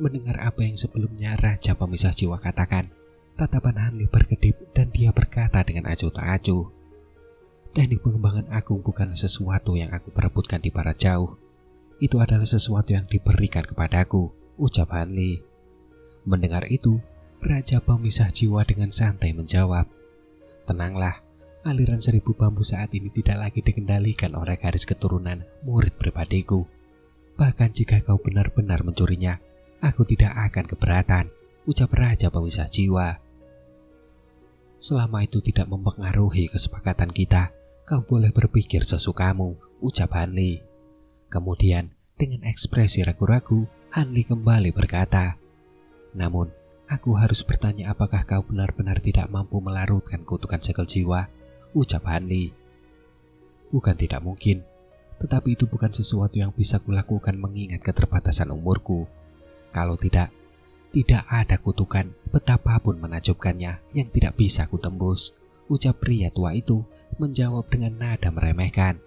Mendengar apa yang sebelumnya Raja Pemisah Jiwa katakan, tatapan Hanli berkedip dan dia berkata dengan acuh tak acuh, "Teknik pengembangan agung bukan sesuatu yang aku perebutkan di barat jauh. Itu adalah sesuatu yang diberikan kepadaku," ucap Hanli. Mendengar itu, Raja Pemisah Jiwa dengan santai menjawab, "Tenanglah, aliran 1000 bambu saat ini tidak lagi dikendalikan oleh garis keturunan murid pribadiku. Bahkan jika kau benar-benar mencurinya, aku tidak akan keberatan," ucap Raja Pemisah Jiwa. "Selama itu tidak mempengaruhi kesepakatan kita, kau boleh berpikir sesukamu," ucap Hanli. Kemudian, dengan ekspresi ragu-ragu, Hanli kembali berkata, "Namun, aku harus bertanya apakah kau benar-benar tidak mampu melarutkan kutukan segel jiwa," ucap Hanli. "Bukan tidak mungkin, tetapi itu bukan sesuatu yang bisa kulakukan mengingat keterbatasan umurku. Kalau tidak ada kutukan betapapun menakjubkannya yang tidak bisa kutembus," ucap pria tua itu menjawab dengan nada meremehkan.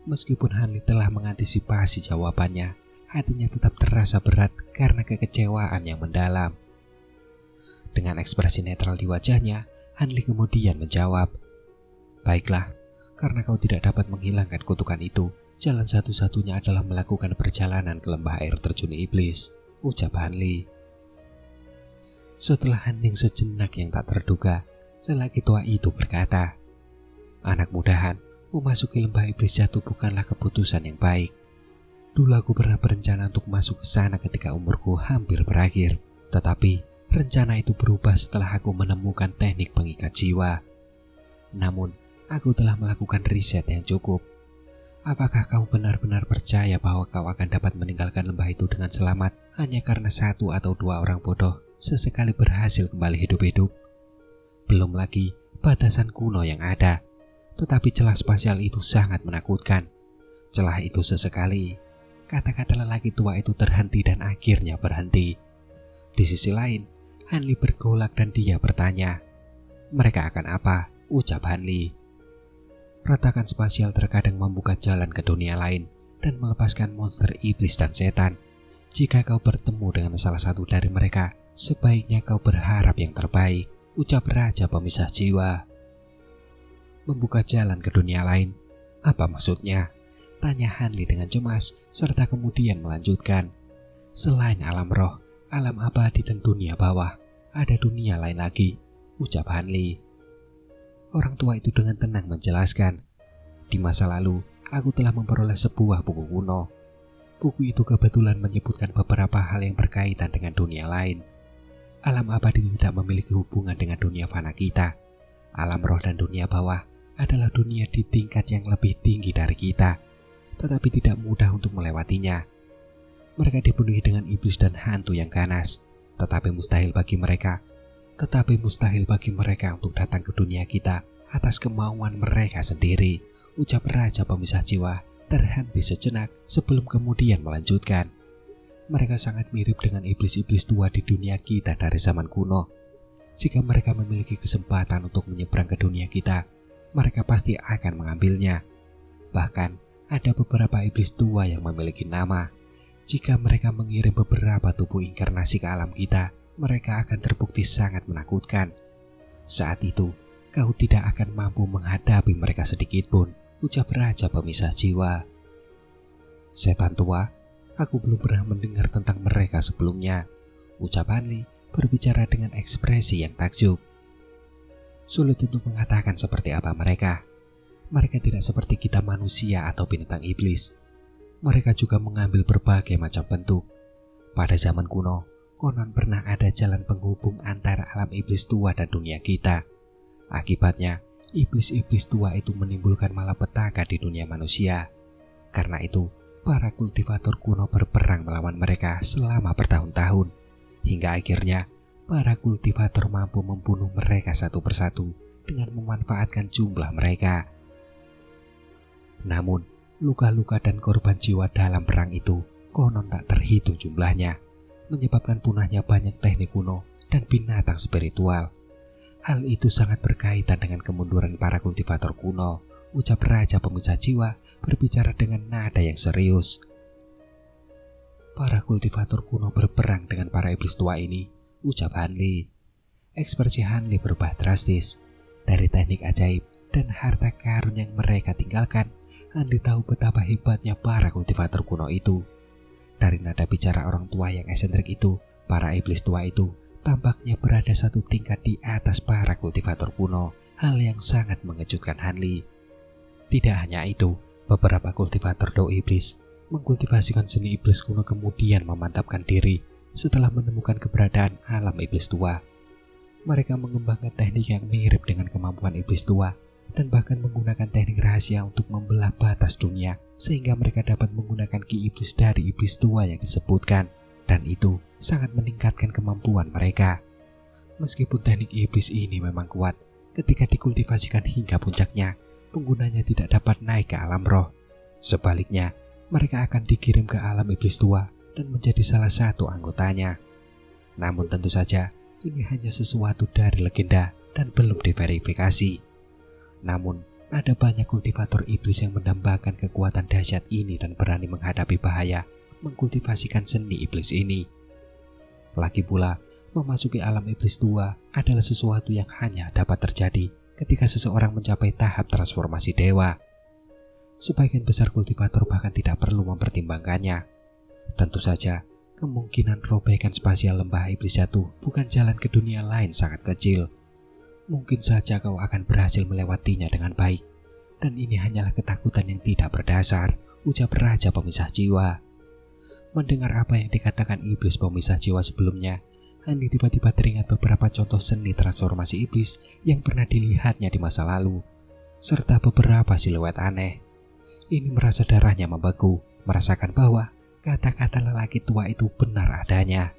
Meskipun Hanli telah mengantisipasi jawabannya, hatinya tetap terasa berat karena kekecewaan yang mendalam. Dengan ekspresi netral di wajahnya, Hanli kemudian menjawab, "Baiklah, karena kau tidak dapat menghilangkan kutukan itu, jalan satu-satunya adalah melakukan perjalanan ke lembah air terjun iblis," ucap Hanli. Setelah hening sejenak yang tak terduga, lelaki tua itu berkata, "Anak mudahan, memasuki lembah iblis jatuh bukanlah keputusan yang baik. Dulu aku pernah berencana untuk masuk ke sana ketika umurku hampir berakhir, tetapi rencana itu berubah setelah aku menemukan teknik pengikat jiwa. Namun, aku telah melakukan riset yang cukup. Apakah kau benar-benar percaya bahwa kau akan dapat meninggalkan lembah itu dengan selamat hanya karena 1 atau 2 orang bodoh sesekali berhasil kembali hidup-hidup? Belum lagi batasan kuno yang ada, tetapi celah spasial itu sangat menakutkan. Celah itu sesekali," kata-kata lelaki tua itu terhenti dan akhirnya berhenti. Di sisi lain, Hanli bergolak dan dia bertanya, "Mereka akan apa?" ucap Hanli. "Retakan spasial terkadang membuka jalan ke dunia lain dan melepaskan monster iblis dan setan. Jika kau bertemu dengan salah satu dari mereka, sebaiknya kau berharap yang terbaik," ucap Raja Pemisah Jiwa. "Membuka jalan ke dunia lain? Apa maksudnya?" tanya Hanli dengan cemas, serta kemudian melanjutkan, "Selain alam roh, alam abadi dan dunia bawah, ada dunia lain lagi," ucap Hanli. Orang tua itu dengan tenang menjelaskan, "Di masa lalu, aku telah memperoleh sebuah buku kuno. Buku itu kebetulan menyebutkan beberapa hal yang berkaitan dengan dunia lain. Alam abadi tidak memiliki hubungan dengan dunia fana kita. Alam roh dan dunia bawah adalah dunia di tingkat yang lebih tinggi dari kita, tetapi tidak mudah untuk melewatinya. Mereka dipenuhi dengan iblis dan hantu yang ganas, tetapi mustahil bagi mereka untuk datang ke dunia kita atas kemauan mereka sendiri," ucap Raja Pemisah Jiwa terhenti sejenak sebelum kemudian melanjutkan, "Mereka sangat mirip dengan iblis-iblis tua di dunia kita dari zaman kuno. Jika mereka memiliki kesempatan untuk menyeberang ke dunia kita, mereka pasti akan mengambilnya. Bahkan, ada beberapa iblis tua yang memiliki nama. Jika mereka mengirim beberapa tubuh inkarnasi ke alam kita, mereka akan terbukti sangat menakutkan. Saat itu, kau tidak akan mampu menghadapi mereka sedikit pun," ucap Raja Pemisah Jiwa. "Setan tua, aku belum pernah mendengar tentang mereka sebelumnya," ucap Hanli berbicara dengan ekspresi yang takjub. "Sulit untuk mengatakan seperti apa mereka. Mereka tidak seperti kita manusia atau binatang iblis. Mereka juga mengambil berbagai macam bentuk. Pada zaman kuno, konon pernah ada jalan penghubung antara alam iblis tua dan dunia kita. Akibatnya, iblis-iblis tua itu menimbulkan malapetaka di dunia manusia. Karena itu, para kultivator kuno berperang melawan mereka selama bertahun-tahun, hingga akhirnya para kultivator mampu membunuh mereka satu persatu dengan memanfaatkan jumlah mereka. Namun, luka-luka dan korban jiwa dalam perang itu konon tak terhitung jumlahnya, menyebabkan punahnya banyak teknik kuno dan binatang spiritual. Hal itu sangat berkaitan dengan kemunduran para kultivator kuno, ucap Raja Pemisah Jiwa berbicara dengan nada yang serius. para kultivator kuno berperang dengan para iblis tua ini, ucap Hanli. Ekspresi Hanli berubah drastis. Dari teknik ajaib dan harta karun yang mereka tinggalkan, Hanli tahu betapa hebatnya para kultivator kuno itu. Dari nada bicara orang tua yang eksentrik itu, para iblis tua itu tampaknya berada satu tingkat di atas para kultivator kuno, hal yang sangat mengejutkan Hanli. Tidak hanya itu, beberapa kultivator do iblis mengkultivasikan seni iblis kuno kemudian memantapkan diri setelah menemukan keberadaan alam iblis tua. Mereka mengembangkan teknik yang mirip dengan kemampuan iblis tua dan bahkan menggunakan teknik rahasia untuk membelah batas dunia sehingga mereka dapat menggunakan ki iblis dari iblis tua yang disebutkan, dan itu sangat meningkatkan kemampuan mereka. Meskipun teknik iblis ini memang kuat, ketika dikultivasikan hingga puncaknya, penggunanya tidak dapat naik ke alam roh. Sebaliknya, mereka akan dikirim ke alam iblis tua dan menjadi salah satu anggotanya. Namun tentu saja, ini hanya sesuatu dari legenda dan belum diverifikasi. Namun, ada banyak kultivator iblis yang mendambakan kekuatan dahsyat ini dan berani menghadapi bahaya mengkultivasikan seni iblis ini. Lagi pula, memasuki alam iblis tua adalah sesuatu yang hanya dapat terjadi ketika seseorang mencapai tahap transformasi dewa. Sebagian besar kultivator bahkan tidak perlu mempertimbangkannya. Tentu saja, kemungkinan robekan spasial lembah iblis jatuh bukan jalan ke dunia lain sangat kecil. Mungkin saja kau akan berhasil melewatinya dengan baik. Dan ini hanyalah ketakutan yang tidak berdasar, ucap Raja Pemisah Jiwa. Mendengar apa yang dikatakan iblis pemisah jiwa sebelumnya, Hanli tiba-tiba teringat beberapa contoh seni transformasi iblis yang pernah dilihatnya di masa lalu, serta beberapa siluet aneh. Ini merasa darahnya membeku, merasakan bahwa kata-kata lelaki tua itu benar adanya.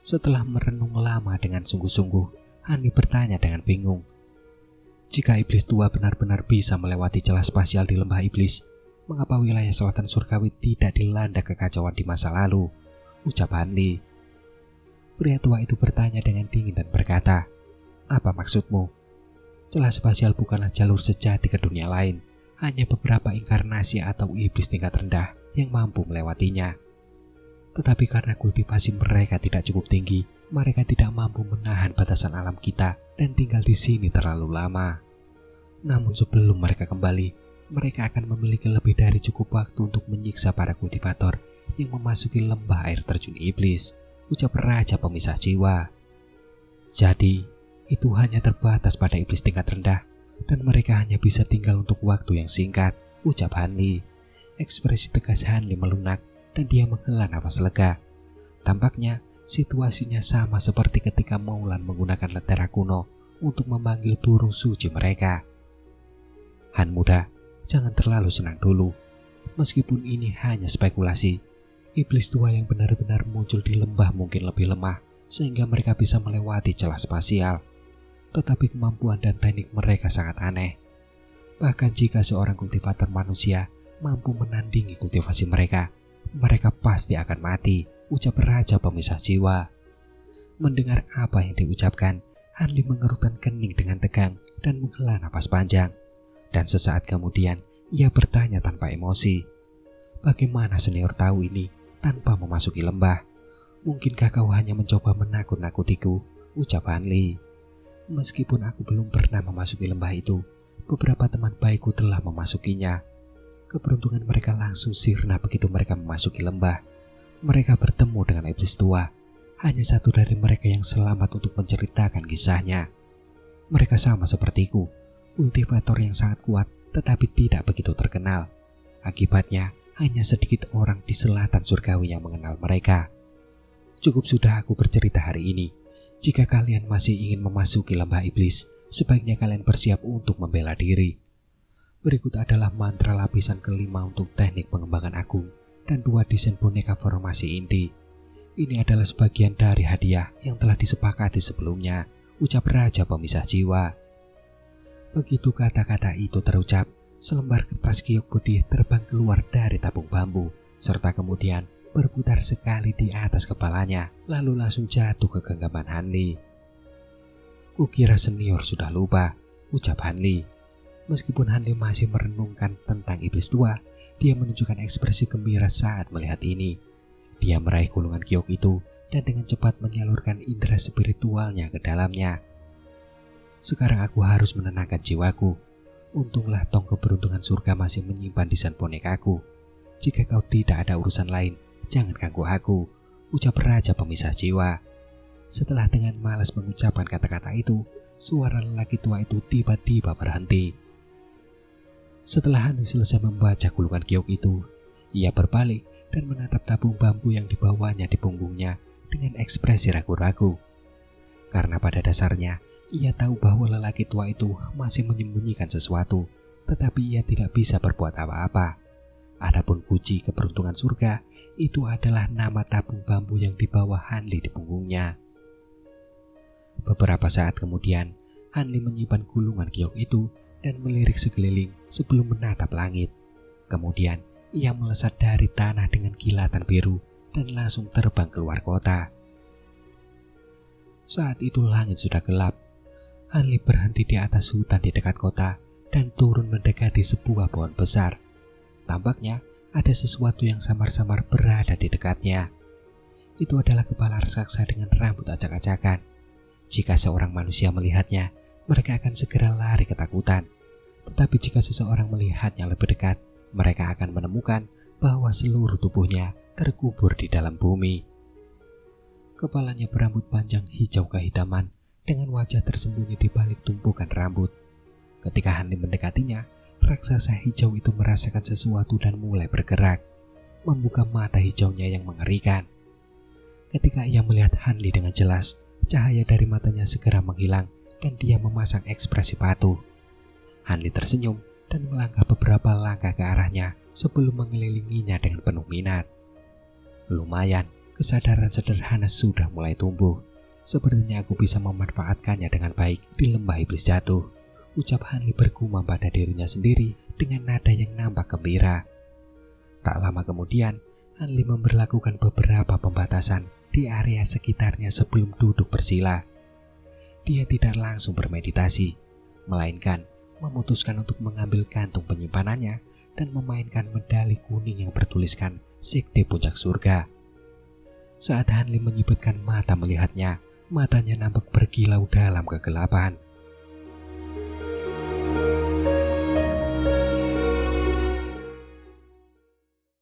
Setelah merenung lama dengan sungguh-sungguh, Hanli bertanya dengan bingung. Jika iblis tua benar-benar bisa melewati celah spasial di lembah iblis, mengapa wilayah selatan surgawi tidak dilanda kekacauan di masa lalu? Ucap Hanli. Pria tua itu bertanya dengan dingin dan berkata, "Apa maksudmu? Celah spasial bukanlah jalur sejati ke dunia lain. Hanya beberapa inkarnasi atau iblis tingkat rendah yang mampu melewatinya. Tetapi karena kultivasi mereka tidak cukup tinggi, mereka tidak mampu menahan batasan alam kita dan tinggal di sini terlalu lama. Namun sebelum mereka kembali, mereka akan memiliki lebih dari cukup waktu untuk menyiksa para kultivator yang memasuki lembah air terjun iblis," ucap Raja Pemisah Jiwa. Jadi, itu hanya terbatas pada iblis tingkat rendah, dan mereka hanya bisa tinggal untuk waktu yang singkat, ucap Hanli. Ekspresi tegas Hanli melunak dan dia menghela nafas lega. Tampaknya situasinya sama seperti ketika Maulan menggunakan lentera kuno untuk memanggil burung suci mereka. Han muda, jangan terlalu senang dulu. Meskipun ini hanya spekulasi, iblis tua yang benar-benar muncul di lembah mungkin lebih lemah sehingga mereka bisa melewati celah spasial. Tetapi kemampuan dan teknik mereka sangat aneh. Bahkan jika seorang kultivator manusia mampu menandingi kultivasi mereka, mereka pasti akan mati, ucap Raja Pemisah Jiwa. Mendengar apa yang diucapkan, Hanli mengerutkan kening dengan tegang dan menghela nafas panjang. Dan sesaat kemudian, ia bertanya tanpa emosi, "Bagaimana senior tahu ini tanpa memasuki lembah? Mungkinkah kau hanya mencoba menakut-nakutiku?" ucap Hanli. "Meskipun aku belum pernah memasuki lembah itu, beberapa teman baikku telah memasukinya. Keberuntungan mereka langsung sirna begitu mereka memasuki lembah. Mereka bertemu dengan iblis tua. Hanya satu dari mereka yang selamat untuk menceritakan kisahnya. Mereka sama sepertiku, kultivator yang sangat kuat tetapi tidak begitu terkenal. Akibatnya, hanya sedikit orang di selatan surgawi yang mengenal mereka. Cukup sudah aku bercerita hari ini. Jika kalian masih ingin memasuki lembah iblis, sebaiknya kalian bersiap untuk membela diri. Berikut adalah mantra lapisan kelima untuk teknik pengembangan agung dan 2 desain boneka formasi inti. Ini adalah sebagian dari hadiah yang telah disepakati sebelumnya, ucap Raja Pemisah Jiwa. Begitu kata-kata itu terucap, selembar kertas giok putih terbang keluar dari tabung bambu, serta kemudian berputar sekali di atas kepalanya, lalu langsung jatuh ke genggaman Hanli. "Kukira senior sudah lupa," ucap Hanli. Meskipun Hanli masih merenungkan tentang iblis tua, dia menunjukkan ekspresi gembira saat melihat ini. Dia meraih gulungan giok itu dan dengan cepat menyalurkan indera spiritualnya ke dalamnya. Sekarang aku harus menenangkan jiwaku. Untunglah tong keberuntungan surga masih menyimpan desain bonekaku. Jika kau tidak ada urusan lain, jangan ganggu aku, ucap raja pemisah jiwa. Setelah dengan malas mengucapkan kata-kata itu, suara lelaki tua itu tiba-tiba berhenti. Setelah Hanli selesai membaca gulungan giok itu, ia berbalik dan menatap tabung bambu yang dibawanya di punggungnya dengan ekspresi ragu-ragu. Karena pada dasarnya, ia tahu bahwa lelaki tua itu masih menyembunyikan sesuatu, tetapi ia tidak bisa berbuat apa-apa. Adapun kunci keberuntungan surga, itu adalah nama tabung bambu yang dibawa Hanli di punggungnya. Beberapa saat kemudian, Hanli menyimpan gulungan giok itu dan melirik sekeliling sebelum menatap langit. Kemudian, ia melesat dari tanah dengan kilatan biru dan langsung terbang keluar kota. Saat itu langit sudah gelap. Hanli berhenti di atas hutan di dekat kota dan turun mendekati sebuah pohon besar. Tampaknya ada sesuatu yang samar-samar berada di dekatnya. Itu adalah kepala raksasa dengan rambut acak-acakan. Jika seorang manusia melihatnya, mereka akan segera lari ketakutan. Tetapi jika seseorang melihatnya lebih dekat, mereka akan menemukan bahwa seluruh tubuhnya terkubur di dalam bumi. Kepalanya berambut panjang hijau kehitaman dengan wajah tersembunyi di balik tumpukan rambut. Ketika Hanli mendekatinya, raksasa hijau itu merasakan sesuatu dan mulai bergerak, membuka mata hijaunya yang mengerikan. Ketika ia melihat Hanli dengan jelas, cahaya dari matanya segera menghilang dan dia memasang ekspresi patuh. Hanli tersenyum dan melangkah beberapa langkah ke arahnya sebelum mengelilinginya dengan penuh minat. Lumayan, kesadaran sederhana sudah mulai tumbuh. Sepertinya aku bisa memanfaatkannya dengan baik di lembah iblis jatuh, ucap Hanli bergumam pada dirinya sendiri dengan nada yang nampak gembira. Tak lama kemudian, Hanli memberlakukan beberapa pembatasan di area sekitarnya sebelum duduk bersila. Dia tidak langsung bermeditasi, melainkan memutuskan untuk mengambil kantung penyimpanannya dan memainkan medali kuning yang bertuliskan Sekte Puncak Surga. Saat Hanli menyipitkan mata melihatnya, matanya nampak berkilau dalam kegelapan.